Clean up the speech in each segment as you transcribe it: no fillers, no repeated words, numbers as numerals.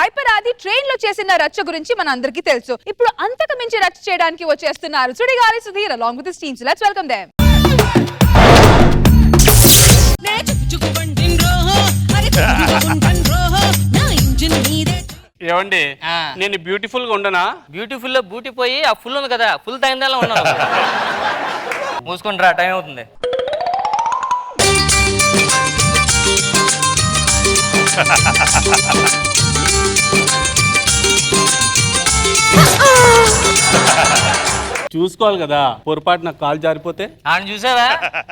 Hyper ఆది train లో చేసిన రచ్చ గురించి మన అందరికీ తెలుసు. ఇప్పుడు అంతకు మించి రచ్చ చేయడానికి వచ్చేస్తున్నారు Sudigali Sudheer along with his teams. Let's welcome them. ఏమండి నేను బ్యూటిఫుల్ గా ఉండనా? బ్యూటిఫుల్ లో బ్యూటీ పోయి ఆ ఫుల్ ఉంది కదా, ఫుల్ తగ్గిందా ఉన్నావు. మూసుకొని రా, టైం అవుతుంది. చూసుకోవాలి కదా, పొరపాటు నాకు కాలు జారిపోతే. ఆడు చూసావా,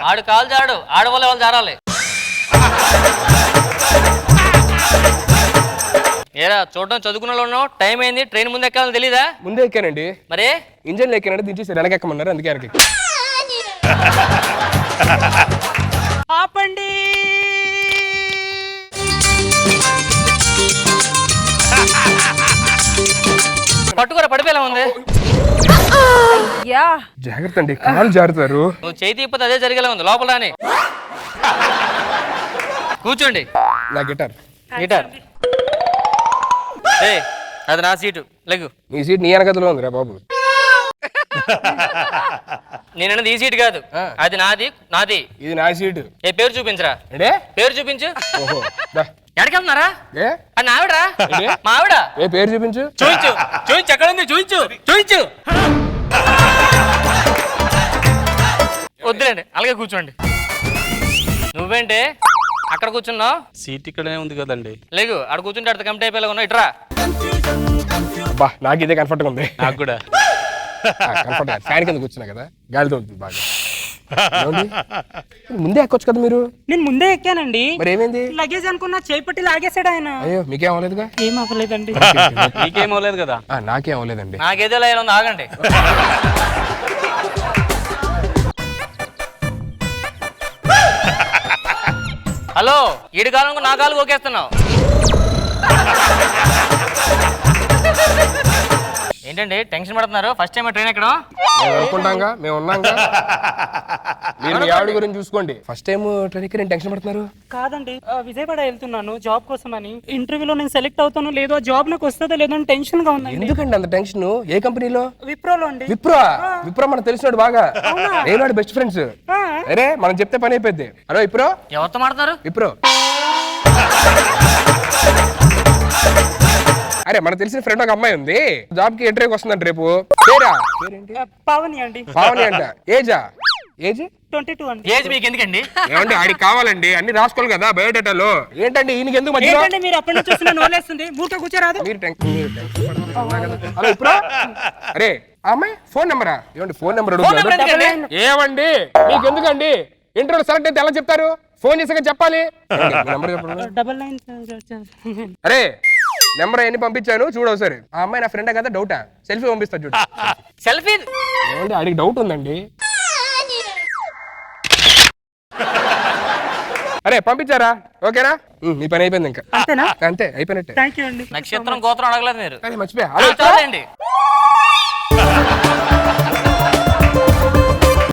ఆడు కాలు జాడు, ఆడవాళ్ళ వాళ్ళు జారాలి. ఏరా చూడడం చదువుకున్న వాళ్ళు ఉన్నావు, టైం అయింది, ట్రైన్ ముందు ఎక్కాలని తెలీదా? ముందే ఎక్కానండి. మరి ఇంజన్ ఎక్కానంటే దించేసి వెనకెక్కమన్నారు, అందుకే వెనక. ఆపండి. పట్టుకోరా, పడిపోయేలా ఉంది. జాగ్రత్త అండి, కాలు జారుతారు. నువ్వు చేయి తీయకపోతే అదే జరిగేలా ఉంది. లోపల రాని కూర్చోండి. నా గిటార్ గిటార్ అది నా సీటు, లెగ్గు. నీ సీట్ నీ వెనకతలో ఉంది రా బాబు. నేనన్నది ఈ సీట్ కాదు, అది నాది. నాది ఇది నా సీటు. ఏ పేరు చూపించరా? పేరు చూపించు. ఓహో, ఎక్కడికి వెళ్తున్నారా? అది నా ఆవిడరా, మా ఆవిడ. ఏ పేరు చూపించు. చూపించు, చూపించు, ఎక్కడ ఉంది? చూపించు, చూపించు. వద్దులేండి, అలాగే కూర్చోండి. నువ్వేంటి అక్కడ కూర్చున్నావు? సీట్ ఇక్కడే ఉంది కదండి. లేగు, అక్కడ కూర్చుంటే అక్కడ కంప్లీట్ అయిపోయేలా ఉన్నావు. ఇట్రా. బా, నాకు ఇదే కంఫర్ట్గా ఉంది. నాకు కూడా కంఫర్ట్. ఫ్యాన్ కింద కూర్చున్నా కదా, గాలి తోలుతుంది బాగా. ముందే ఎక్కొచ్చు కదా మీరు. నేను ముందే ఎక్కానండి. మరి ఏమైంది? లగేజ్ అనుకున్నా, చేయి పట్టి లాగేసాడు ఆయన. అయ్యో, మీకేం అవ్వలేదుగా? ఏం అవ్వలేదండి. నీకేం అవ్వలేదు కదా? నాకేం అవ్వలేదండి. నాకేదో లైన్ ఉంది, ఆగండి. హలో, ఈడి కాలం నా కాలు ఓకేస్తున్నావు ఏంటండి? టెన్షన్ పడుతున్నారు? ఫస్ట్ టైం ట్రైన్ ఎక్కడం? మేము అనుకుంటాంగా, మేము ఉన్నాంగా. మీరు మీ ఆవిడ గురించి చూసుకోండి. ఫస్ట్ టైం ట్రైన్ ఎక్కి నేను టెన్షన్ పడుతున్నారు? కాదండి, విజయవాడ వెళ్తున్నాను జాబ్ కోసం అని. ఇంటర్వ్యూలో నేను సెలెక్ట్ అవుతానో లేదో, జాబ్ నాకు వస్తుందో లేదో అని టెన్షన్ గా ఉందండి. ఎందుకండి అంత టెన్షన్? ఏ కంపెనీలో? విప్రోలో అండి. విప్రో మనకు తెలిసినాడు బాగా. నేను బెస్ట్ ఫ్రెండ్స్. అరే, మనం చెప్తే పని అయిపోద్ది. హలో విప్రో. ఎవరితో మాట్లాడతారు? విప్రో. అరే, మనకు తెలిసిన ఫ్రెండ్ ఒక అమ్మాయి ఉంది, జాబ్ కి ఇంటర్వ్యూకి వస్తుందంట రేపు. పేరేంటి? పావని అండి. పావని అంట. ఏజ్ 22 అండి. ఏజ్ మీకు ఎందుకండి? ఏమండి, ఆడికి కావాలండి, అన్ని రాసుకోవాలి కదా బయోడేటాలో. ఏంటండి ఈయనకి ఎందుకు మధ్యలో? ఏంటండి మీరు అప్పటి నుంచి చూస్తున్నా నోలేస్తుంది, మూట కూర్చోరాదు. మీరు హలో విప్రో. అరే, ఆ అమ్మాయి ఫోన్ నెంబరా? ఏమండి ఫోన్ నెంబర్ అడుగుతున్నాడు. ఏమండి మీకు ఎందుకండి? ఇంటర్వ్యూ సెలెక్ట్ అయితే ఎలా చెప్తారు? ఫోన్ చేసాక చెప్పాలి. నెంబర్ చెప్పండి. 99. అరే, నెంబర్ ఎన్ని పంపించాను చూడు ఒకసారి. ఆ అమ్మాయి నా ఫ్రెండే కదా, డౌటా? సెల్ఫీ పంపిస్తా చూడు. సెల్ఫీ? ఏమండి, ఆడికి డౌట్ ఉందండి. అరే, పంపించారా? ఓకేనా? నీ పని అయిపోయింది ఇంకా. అంతేనా? అంతే, అయిపోయినట్టే. థ్యాంక్ యూ అండి. నక్షత్రం గోత్రం అడగలేదు మీరు. అరే, మర్చిపోయా. చాలండి.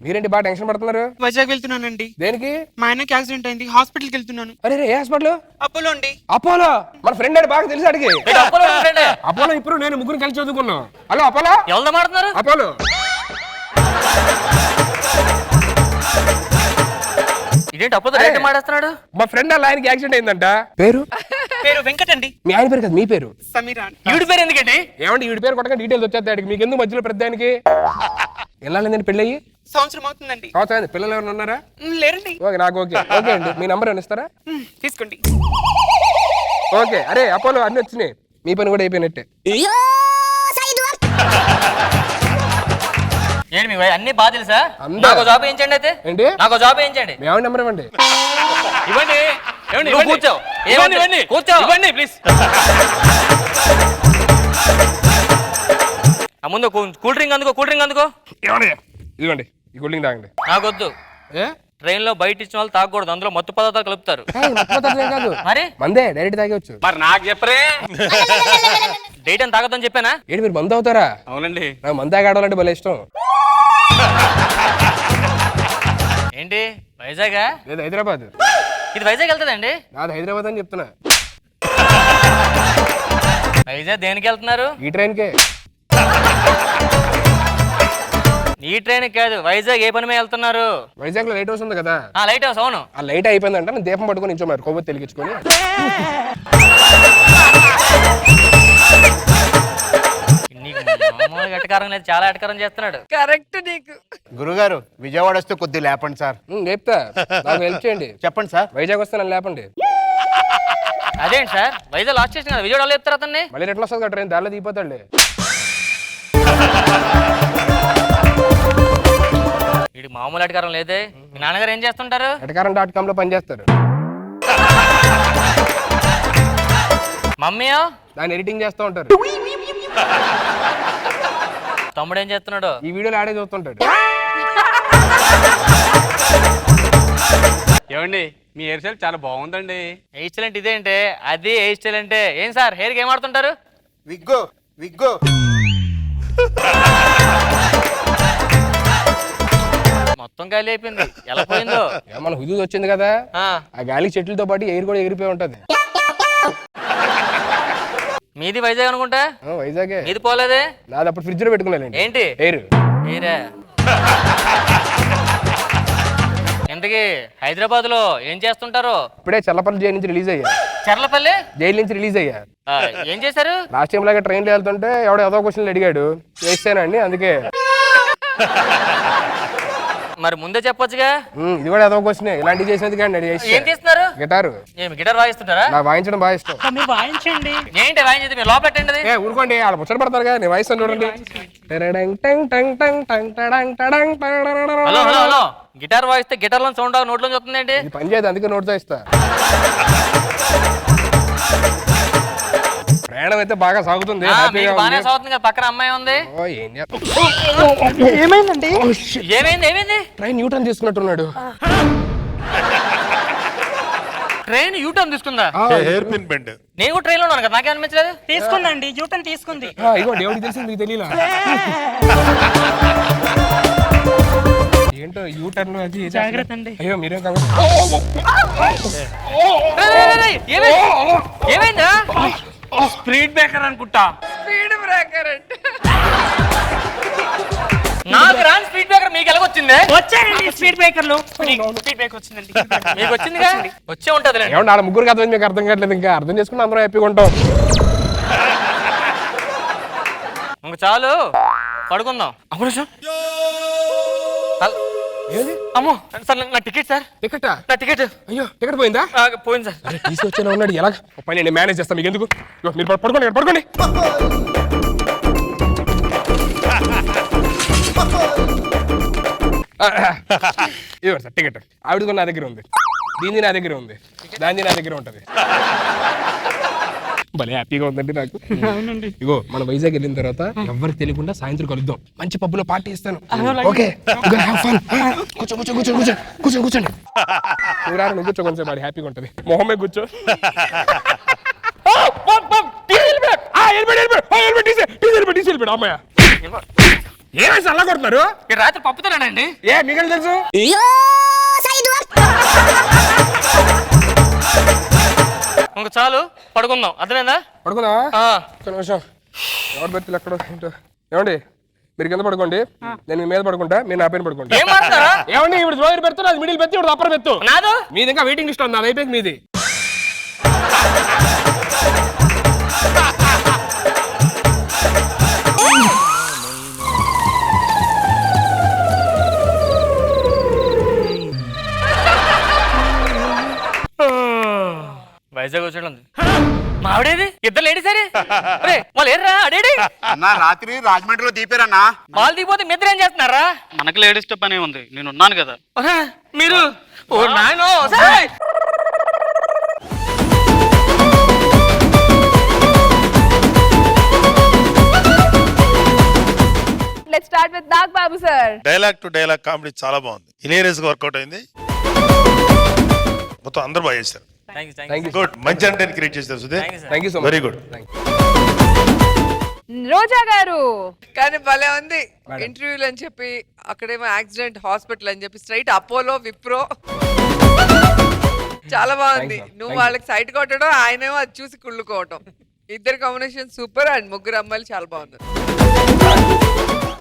మీరేంటి బాగా టెన్షన్ పడుతున్నారు? వైజాగ్ వెళ్తున్నానండి. దేనికి? మా ఆయనకి యాక్సిడెంట్ అయింది, హాస్పిటల్కి వెళ్తున్నాను. అరే, ఏ హాస్పిటల్? అపోలో అండి. అపోలో. మన ఫ్రెండ్ అని బాగా తెలుసు అడిగి. ఫ్రెండే. అపోలో ఇప్పుడు నేను ముగ్గురు కలిసి చదువుకున్నాం. Hello Apollo. ఎవరితో మాట్లాడుతున్నారు? అపోలో. ఇదేంటి అపోలో రేట్ మాట్లాడుతున్నాడు? మా ఫ్రెండ్ అలా ఆయనకి యాక్సిడెంట్ అయిందంట. పేరు వెంకట్ అండి. మీ ఆయన పేరు కదా? మీ పేరు? సమీరా. ఈవిడ పేరు ఎందుకండి? ఏమండి, ఈవిడ పేరు కొట్టగా డీటెయిల్స్ వచ్చేస్తాయి. మీకు ఎందుకు మధ్యలో పెద్ద ఆయనకి? ఎలా లేదండి పెళ్ళి అయ్యి? సంవత్సరం అవుతుందండి. సంవత్సరం. పిల్లలు ఎవరైనా ఉన్నారా? లేరండి. ఓకే, నాకు ఓకే. ఓకే అండి, మీ నంబర్ ఏమైనా ఇస్తారా? తీసుకోండి. ఓకే. అరే అపోలో, అన్ని వచ్చినాయి, మీ పని కూడా అయిపోయినట్టే. ఏంటి మీ అన్ని బాగా తెలుసా? అందరూ. నాకు జాబ్ వేయించండి అయితే. ఏంటి? నాకు జాబ్ వేయించండి. మీ ఆవిడ నెంబర్ ఇవ్వండి. ఇవ్వండి. నువ్వు కూర్చో. ఇవ్వండి, కూర్చో. ఇవ్వండి ప్లీజ్. ముందు కూల్ డ్రింక్ అందుకో, కూల్ డ్రింక్ అందుకో. ఇదిగోండి, ఈ కూల్ డ్రింక్ తాగండి. నాకొద్దు. ట్రైన్ లో బయట ఇచ్చిన వాళ్ళు తాగకూడదు, అందులో మత్తు పదార్థాలు కలుపుతారు. కాదు, మరి మందే డైరెక్ట్ తాగొచ్చు. మరి నాకు చెప్పరే. డేట్ అని తాగొద్దని చెప్పానా? ఏంటి మీరు మందు అవుతారా? అవునండి, నాకు మందు తాగడాలంటే భలే ఇష్టం. ఏంటి వైజాగా? లేదు, హైదరాబాద్. ఇది వైజాగ్ వెళ్తుందండి. నాది హైదరాబాద్ అని చెప్తున్నా. వైజాగ్ దేనికి వెళ్తున్నారు? ఈ ట్రైన్కే. ఈ ట్రైన్ కాదు, వైజాగ్ ఏ పని మీద వెళ్తున్నారు? వైజాగ్ లో లైట్ హౌస్ ఉంది కదా, లైట్ హౌస్. అవును. ఆ లైట్ అయిపోయిందంట, నేను దీపం పట్టుకొని నించోమన్నారు కొవ్వొత్తి వెలిగించుకొని. నీకు మామూలుగా ఎటకారం లేదు, చాలా ఎటకారం చేస్తున్నాడు. కరెక్ట్ నీకు. గురుగారు విజయవాడ వస్తే కొద్ది లేపండి సార్. లేపుతా, నాకు హెల్ప్ చేయండి. చెప్పండి సార్. వైజాగ్ వస్తే నన్ను లేపండి. అదేంటి సార్, వైజాగ్ లాస్ట్ స్టేషన్ కదా, విజయవాడలో చెప్తారు అతన్ని. మళ్ళీ ఎట్లా వస్తుంది ట్రైన్, దారిలో దిగిపోతాడులే. వీడికి మామూలు ఎటకారం లేదే. మీ నాన్నగారు ఏం చేస్తుంటారు? ఎటకారం.com లో పనిచేస్తారు. మమ్మీయో? దాన్ని ఎడిటింగ్ చేస్తూ ఉంటారు. తమ్ముడు ఏం చేస్తున్నాడు? ఈ వీడియోలు ఆడే చూస్తుంటాడు. ఏమండి మీ హెయిర్ స్టైల్ చాలా బాగుందండి. హెయిర్ స్టైల్ అంటే ఇదేంటే? అది హెయిర్ స్టైల్ అంటే ఏం సార్? హెయిర్కి ఏం ఆడుతుంటారు? విగ్గో విగ్గో. మొత్తం గాలి అయిపోయింది, ఎలా పోయిందో. మన హుదూద్ వచ్చింది కదా, ఆ, ఆ గాలి చెట్లతో పాటు ఎయిర్ కూడా ఎగిరిపోయి ఉంటది. మీది వైజాగ్ అనుకుంటా. వైజాగే. మీది పోలేదే? నాది అప్పుడు ఫ్రిడ్జ్ లో పెట్టుకున్నాను. ఏంటి? ఎయిర్. మీరే ఇంతకీ హైదరాబాద్ లో ఏం చేస్తుంటారు? ఇప్పుడే చల్లపల్లి జైలు నుంచి రిలీజ్ అయ్యా. చర్లపల్లి జైలు నుంచి రిలీజ్ అయ్యా. ఏం చేశారు? లాస్ట్ టైం లాగా ట్రైన్లో వెళ్తుంటే ఎవడో ఏదో క్వశ్చన్లు అడిగాడు, చేస్తానండి అందుకే. మరి ముందే చెప్పొచ్చుగా. ఇది కూడా ఏదో క్వశ్చన్, ఇలాంటివి చేసినందుకే అండి. ఏం చేస్తున్నారు? గిటారు. ఏమి గిటార్ వాయిస్తుంటారా? నాకు వాయించడం బాగా ఇష్టం. మీరు వాయించండి. ఏంటి వాయించేది? మీరు లోపల పెట్టండి అది. ఊరుకోండి, వాళ్ళు ముచ్చట పడతారు కదా, నేను వాయిస్తాను చూడండి. హలో హలో హలో, గిటార్ వాయిస్తే గిటార్ లో సౌండ్ నోట్లో వస్తుంది ఏంటి? ఇది పని చేయదు, అందుకే నోట్తో ఇస్తా. ప్రయాణం అయితే బాగా సాగుతుంది. హ్యాపీగా బాగానే ఉంది. సాగుతుంది కదా, పక్కన అమ్మాయి ఉంది. ఓ, ఏం చేస్తా- ఏమైందండి? ఏమైంది? ఏమైంది? ట్రైన్ న్యూటన్ తీసుకున్నట్టున్నాడు. ట్రైన్ యూటర్న్ తీసుకుందా? Hair pin bend. నేను కూడా ట్రైన్ లో ఉన్నాను కదా, నాకేం అనిపించలేదు. తీసుకుందండి, యూటర్న్ తీసుకుంది. ఇగో దేవుడికి తెలిసింది, మీకు తెలియలా? ఏంటో యూటర్న్ అది ఇది. జాగ్రత్త అండి. అయ్యో మీరేం కాదు. ఏమైందా? స్పీడ్ బ్రేకర్ అనుకుంటా. స్పీడ్ బ్రేకర్ అంటే నాకు రాని స్పీడ్ బ్రేకర్ మీకు ఎలాగొచ్చింది? వచ్చాయండి స్పీడ్ బ్రేకర్లు. స్పీడ్ బ్రేక్ వచ్చిందండి. మీకు వచ్చిందిగా, వచ్చే ఉంటది. ఏమన్నా వాళ్ళ ముగ్గురికి అర్థం, మీకు అర్థం కావట్లేదు. ఇంకా అర్థం చేసుకుని అందరూ హ్యాపీగా ఉంటాం. ఇంక చాలు, పడుకుందాం. అప్పుడు ఏది? అమ్మో సార్, నా టికెట్ సార్. టికెటా? నా టికెట్ అయ్యో టికెట్ పోయిందా? పోయింది సార్. అరే తీసుకొచ్చేలా ఉన్నాడు, ఎలా పని నేను మేనేజ్ చేస్తాను, మీకు ఎందుకు? ఇగో, మీరు పడుకోండి, ఇక్కడ పడుకోండి. ఇదిగో సార్ టికెట్. ఆవిడ నా దగ్గర ఉంది, దీన్ని నా దగ్గర ఉంది, దాన్ని నా దగ్గర ఉంటది. భలే హ్యాపీగా ఉందండి నాకు. ఇగో మన వైజాగ్ వెళ్ళిన తర్వాత ఎవరికి తెలియకుండా సాయంత్రం కలుద్దాం, మంచి పబ్బులో పార్టీ ఇస్తాను. ఓకే కూర్చో కూర్చో కూర్చో కూర్చో కూర్చో కూర్చోండి. నువ్వు కూర్చో, కొంచెం వాడి హ్యాపీగా ఉంటది. మొహమే కూర్చో. అమ్మాయ ఏమైనా అలా కొడుతున్నారు? రాత్రి పప్పుతానండి. ఏ మీకు తెలుసు? ఇంక చాలు, పడుకుందాం. అర్థమైందా? పడుకుందా? ఒక్క నిమిషం, ఎవరు బెర్తులు ఎక్కడ ఏంటో. ఏమండి మీరు కింద పడుకోండి, నేను మీ మీద పడుకుంటా, మీరు నా పైన పడుకుంటా. ఏం మాట్లాడతారా? ఏమండి ఇప్పుడు జోయర్ పెడుతూ, అది మిడిల్ పెట్టి, ఇప్పుడు అప్పర్ పెత్తు. నాదు మీది ఇంకా వెయిటింగ్ లిస్ట్ ఉంది, అది అయిపోయింది మీది. వైజాగ్ వచ్చాడు. మావిడేది? ఇద్దరు లేడీ సరే వాళ్ళు ఏర్రా అడేడి. అన్నా రాత్రి రాజమండ్రిలో దీపారన్నా. వాళ్ళు దిగిపోతే మీ ఇద్దరు ఏం చేస్తున్నారా? మనకు లేడీస్ తో పనే ఉంది, నేను ఉన్నాను కదా. మీరు ఓ నాయనో. Let's start with Nag Babu sir. Dialogue to dialogue comedy చాలా బాగుంది, హిలేరియస్ గా వర్కౌట్ అయింది. మొత్తం అందరూ బాగా చేశారు. Thank you. గుడ్, మంచి కంటెంట్ క్రియేట్ చేశారు Sudheer. Thank you so much. Very good. Roja గారు. కానీ భలే ఉంది ఇంటర్వ్యూలు అని చెప్పి, అక్కడేమో యాక్సిడెంట్ హాస్పిటల్ అని చెప్పి, స్ట్రైట్ అపోలో విప్రో. చాలా బాగుంది. నువ్వు వాళ్ళకి సైట్ కొట్టడం, ఆయనేమో అది చూసి కుళ్ళుకోవటం. ఇద్దరు కాంబినేషన్ సూపర్ అండ్ ముగ్గురు అమ్మాయిలు చాలా బాగున్నారు